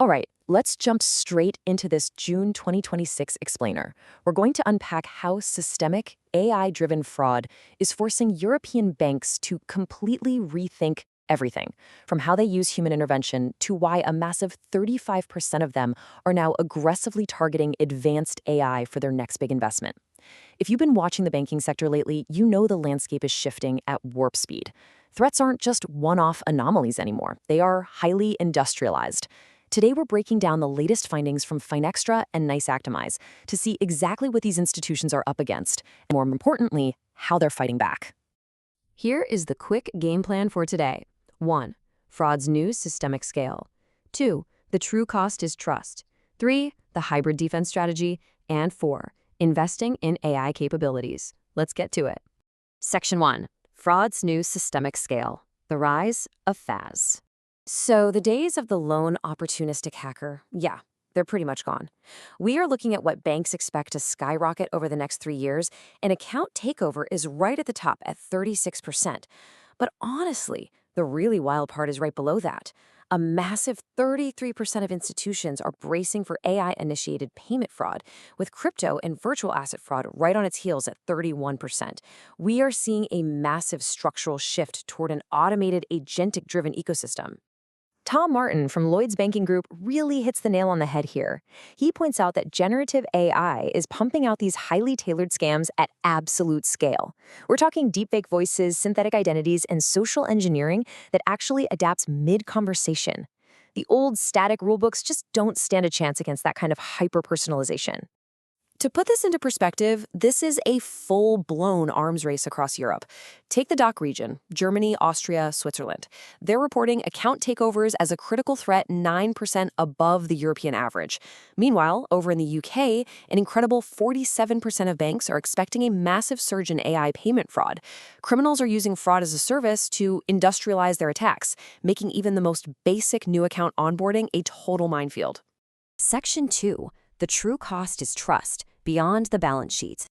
All right, let's jump straight into this June 2026 explainer. We're going to unpack how systemic AI-driven fraud is forcing European banks to completely rethink everything, from how they use human intervention to why a massive 35% of them are now aggressively targeting advanced AI for their next big investment. If you've been watching the banking sector lately, you know the landscape is shifting at warp speed. Threats aren't just one-off anomalies anymore. They are highly industrialized. Today, we're breaking down the latest findings from Finextra and NICE Actimize to see exactly what these institutions are up against, and more importantly, how they're fighting back. Here is the quick game plan for today. 1. Fraud's new systemic scale. 2. The true cost is trust. 3. The hybrid defense strategy. And 4. Investing in AI capabilities. Let's get to it. Section 1. Fraud's new systemic scale. The rise of FAS. So the days of the lone opportunistic hacker, yeah, they're pretty much gone. We are looking at what banks expect to skyrocket over the next 3 years, and account takeover is right at the top at 36%. But honestly, the really wild part is right below that. A massive 33% of institutions are bracing for AI-initiated payment fraud, with crypto and virtual asset fraud right on its heels at 31%. We are seeing a massive structural shift toward an automated, agentic-driven ecosystem. Tom Martin from Lloyd's Banking Group really hits the nail on the head here. He points out that generative AI is pumping out these highly tailored scams at absolute scale. We're talking deepfake voices, synthetic identities, and social engineering that actually adapts mid-conversation. The old static rulebooks just don't stand a chance against that kind of hyper-personalization. To put this into perspective, this is a full-blown arms race across Europe. Take the DACH region, Germany, Austria, Switzerland. They're reporting account takeovers as a critical threat 9% above the European average. Meanwhile, over in the UK, an incredible 47% of banks are expecting a massive surge in AI payment fraud. Criminals are using fraud as a service to industrialize their attacks, making even the most basic new account onboarding a total minefield. Section 2. The true cost is trust, beyond the balance sheet.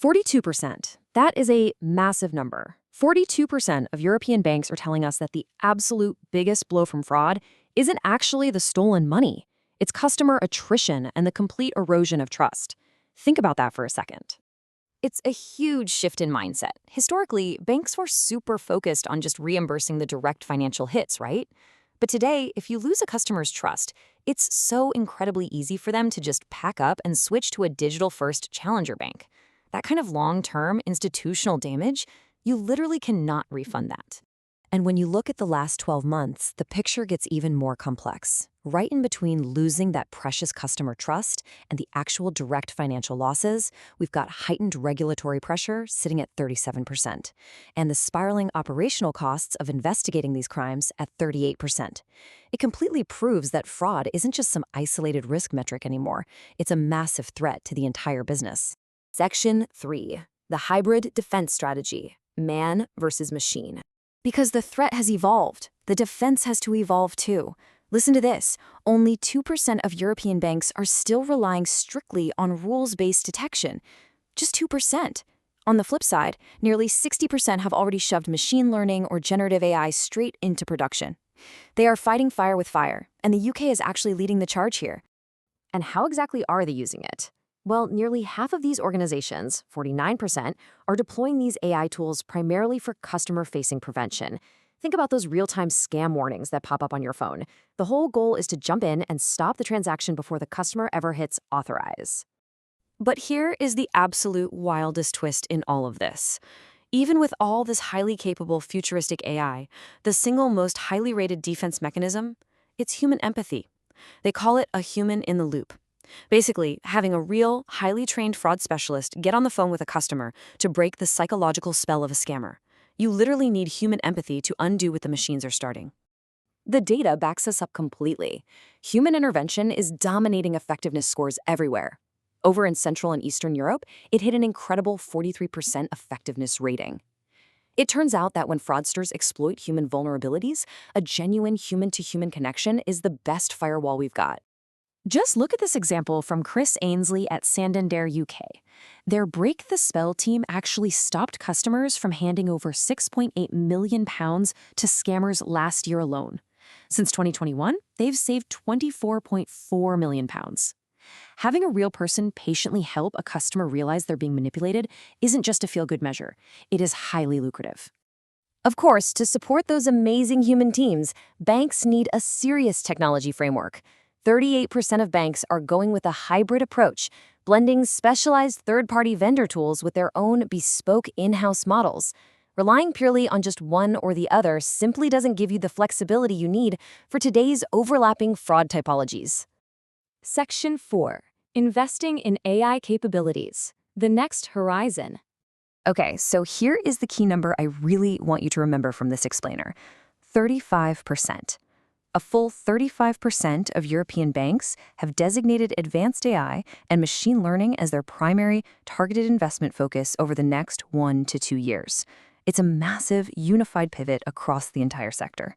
42%. That is a massive number. 42% of European banks are telling us that the absolute biggest blow from fraud isn't actually the stolen money. It's customer attrition and the complete erosion of trust. Think about that for a second. It's a huge shift in mindset. Historically, banks were super focused on just reimbursing the direct financial hits, right? But today, if you lose a customer's trust, it's so incredibly easy for them to just pack up and switch to a digital-first challenger bank. That kind of long-term institutional damage, you literally cannot refund that. And when you look at the last 12 months, the picture gets even more complex. Right in between losing that precious customer trust and the actual direct financial losses, we've got heightened regulatory pressure sitting at 37%, and the spiraling operational costs of investigating these crimes at 38%. It completely proves that fraud isn't just some isolated risk metric anymore. It's a massive threat to the entire business. Section 3. The hybrid defense strategy. Man versus machine. Because the threat has evolved, the defense has to evolve too. Listen to this. Only 2% of European banks are still relying strictly on rules-based detection. Just 2%. On the flip side, nearly 60% have already shoved machine learning or generative AI straight into production. They are fighting fire with fire, and the UK is actually leading the charge here. And how exactly are they using it? Well, nearly half of these organizations, 49%, are deploying these AI tools primarily for customer-facing prevention. Think about those real-time scam warnings that pop up on your phone. The whole goal is to jump in and stop the transaction before the customer ever hits authorize. But here is the absolute wildest twist in all of this. Even with all this highly capable futuristic AI, the single most highly rated defense mechanism, it's human empathy. They call it a human in the loop. Basically, having a real, highly trained fraud specialist get on the phone with a customer to break the psychological spell of a scammer. You literally need human empathy to undo what the machines are starting. The data backs us up completely. Human intervention is dominating effectiveness scores everywhere. Over in Central and Eastern Europe, it hit an incredible 43% effectiveness rating. It turns out that when fraudsters exploit human vulnerabilities, a genuine human-to-human connection is the best firewall we've got. Just look at this example from Chris Ainsley at Santander UK. Their Break the Spell team actually stopped customers from handing over £6.8 million to scammers last year alone. Since 2021, they've saved £24.4 million. Having a real person patiently help a customer realize they're being manipulated isn't just a feel-good measure. It is highly lucrative. Of course, to support those amazing human teams, banks need a serious technology framework. 38% of banks are going with a hybrid approach, blending specialized third-party vendor tools with their own bespoke in-house models. Relying purely on just one or the other simply doesn't give you the flexibility you need for today's overlapping fraud typologies. Section 4. Investing in AI capabilities. The next horizon. Okay, so here is the key number I really want you to remember from this explainer. 35%. A full 35% of European banks have designated advanced AI and machine learning as their primary targeted investment focus over the next 1 to 2 years. It's a massive, unified pivot across the entire sector.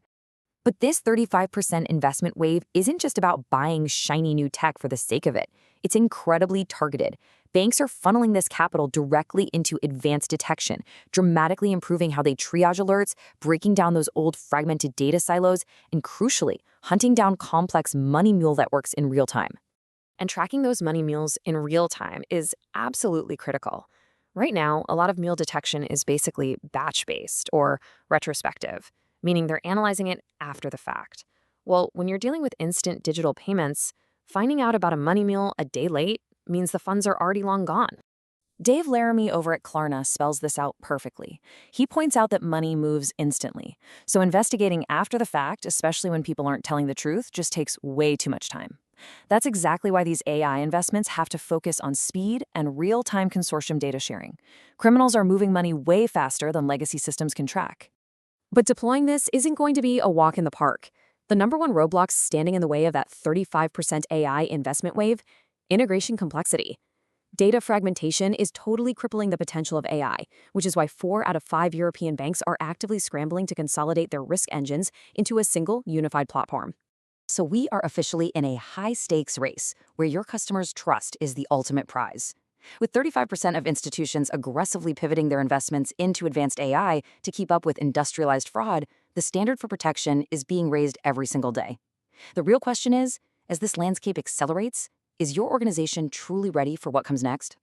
But this 35% investment wave isn't just about buying shiny new tech for the sake of it. It's incredibly targeted. Banks are funneling this capital directly into advanced detection, dramatically improving how they triage alerts, breaking down those old fragmented data silos, and crucially, hunting down complex money mule networks in real time. And tracking those money mules in real time is absolutely critical. Right now, a lot of mule detection is basically batch-based or retrospective, meaning they're analyzing it after the fact. Well, when you're dealing with instant digital payments, finding out about a money mule a day late means the funds are already long gone. Dave Laramie over at Klarna spells this out perfectly. He points out that money moves instantly, so investigating after the fact, especially when people aren't telling the truth, just takes way too much time. That's exactly why these AI investments have to focus on speed and real-time consortium data sharing. Criminals are moving money way faster than legacy systems can track. But deploying this isn't going to be a walk in the park. The number one roadblock standing in the way of that 35% AI investment wave: integration complexity. Data fragmentation is totally crippling the potential of AI, which is why 4 out of 5 European banks are actively scrambling to consolidate their risk engines into a single unified platform. So we are officially in a high-stakes race where your customers' trust is the ultimate prize. With 35% of institutions aggressively pivoting their investments into advanced AI to keep up with industrialized fraud, the standard for protection is being raised every single day. The real question is, as this landscape accelerates, is your organization truly ready for what comes next?